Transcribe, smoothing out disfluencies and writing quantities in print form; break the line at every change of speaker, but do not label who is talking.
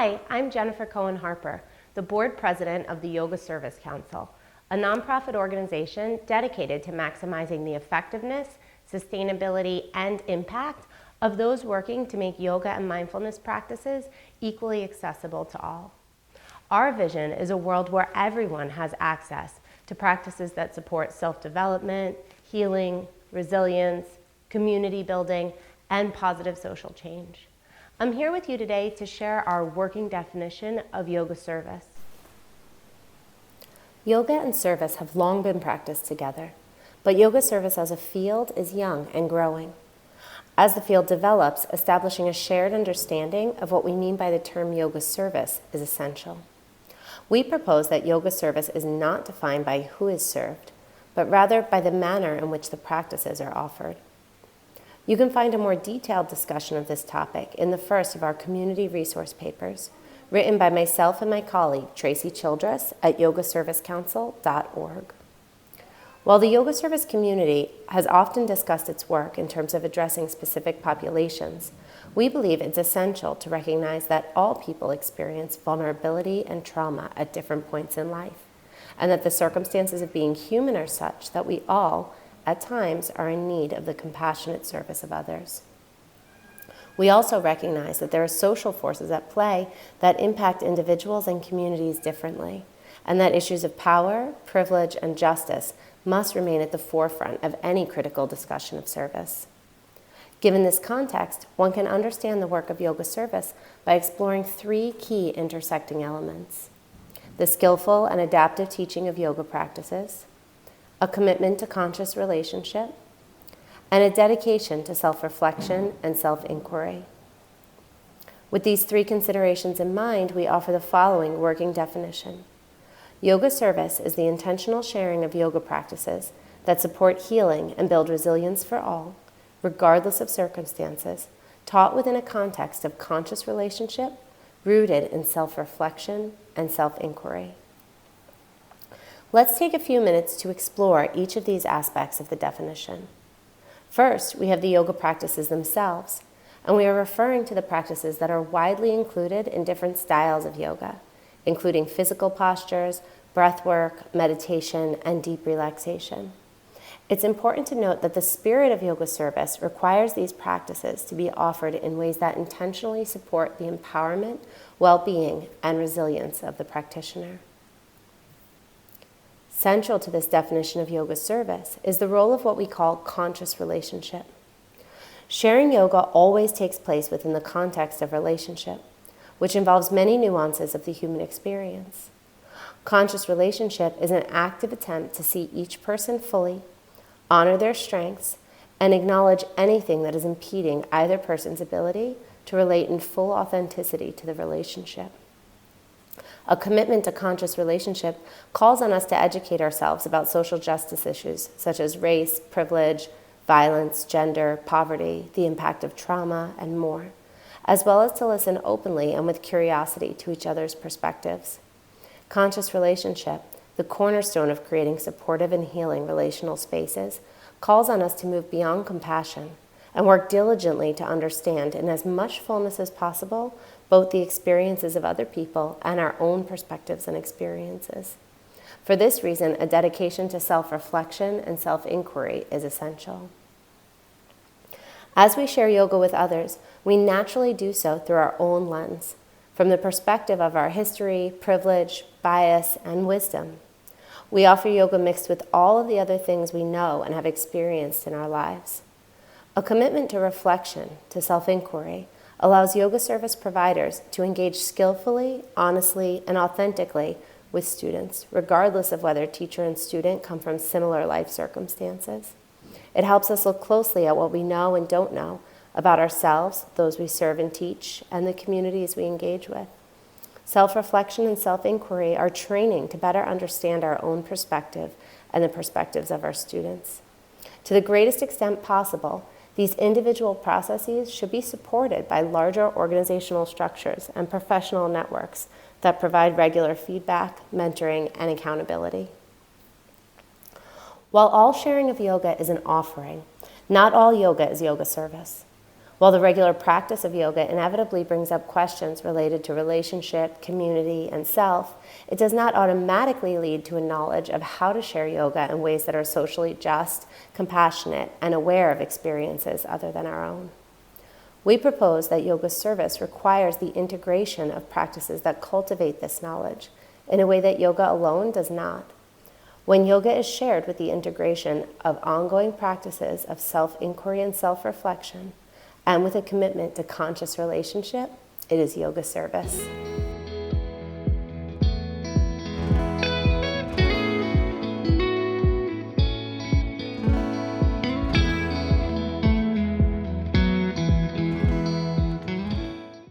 Hi, I'm Jennifer Cohen Harper, the board president of the Yoga Service Council, a nonprofit organization dedicated to maximizing the effectiveness, sustainability, and impact of those working to make yoga and mindfulness practices equally accessible to all. Our vision is a world where everyone has access to practices that support self-development, healing, resilience, community building, and positive social change. I'm here with you today to share our working definition of yoga service. Yoga and service have long been practiced together, but yoga service as a field is young and growing. As the field develops, establishing a shared understanding of what we mean by the term yoga service is essential. We propose that yoga service is not defined by who is served, but rather by the manner in which the practices are offered. You can find a more detailed discussion of this topic in the first of our community resource papers, written by myself and my colleague, Tracy Childress, at yogaservicecouncil.org. While the yoga service community has often discussed its work in terms of addressing specific populations, we believe it's essential to recognize that all people experience vulnerability and trauma at different points in life, and that the circumstances of being human are such that we all, at times, are in need of the compassionate service of others. We also recognize that there are social forces at play that impact individuals and communities differently, and that issues of power, privilege, and justice must remain at the forefront of any critical discussion of service. Given this context, one can understand the work of yoga service by exploring three key intersecting elements: the skillful and adaptive teaching of yoga practices, a commitment to conscious relationship, and a dedication to self-reflection and self-inquiry. With these three considerations in mind, we offer the following working definition. Yoga service is the intentional sharing of yoga practices that support healing and build resilience for all, regardless of circumstances, taught within a context of conscious relationship, rooted in self-reflection and self-inquiry. Let's take a few minutes to explore each of these aspects of the definition. First, we have the yoga practices themselves, and we are referring to the practices that are widely included in different styles of yoga, including physical postures, breath work, meditation, and deep relaxation. It's important to note that the spirit of yoga service requires these practices to be offered in ways that intentionally support the empowerment, well-being, and resilience of the practitioner. Central to this definition of yoga service is the role of what we call conscious relationship. Sharing yoga always takes place within the context of relationship, which involves many nuances of the human experience. Conscious relationship is an active attempt to see each person fully, honor their strengths, and acknowledge anything that is impeding either person's ability to relate in full authenticity to the relationship. A commitment to conscious relationship calls on us to educate ourselves about social justice issues such as race, privilege, violence, gender, poverty, the impact of trauma, and more, as well as to listen openly and with curiosity to each other's perspectives. Conscious relationship, the cornerstone of creating supportive and healing relational spaces, calls on us to move beyond compassion and work diligently to understand in as much fullness as possible both the experiences of other people and our own perspectives and experiences. For this reason, a dedication to self-reflection and self-inquiry is essential. As we share yoga with others, we naturally do so through our own lens, from the perspective of our history, privilege, bias, and wisdom. We offer yoga mixed with all of the other things we know and have experienced in our lives. A commitment to reflection, to self-inquiry, allows yoga service providers to engage skillfully, honestly, and authentically with students, regardless of whether teacher and student come from similar life circumstances. It helps us look closely at what we know and don't know about ourselves, those we serve and teach, and the communities we engage with. Self-reflection and self-inquiry are training to better understand our own perspective and the perspectives of our students. To the greatest extent possible, these individual processes should be supported by larger organizational structures and professional networks that provide regular feedback, mentoring, and accountability. While all sharing of yoga is an offering, not all yoga is yoga service. While the regular practice of yoga inevitably brings up questions related to relationship, community, and self, it does not automatically lead to a knowledge of how to share yoga in ways that are socially just, compassionate, and aware of experiences other than our own. We propose that yoga service requires the integration of practices that cultivate this knowledge in a way that yoga alone does not. When yoga is shared with the integration of ongoing practices of self-inquiry and self-reflection, and with a commitment to conscious relationship, it is yoga service.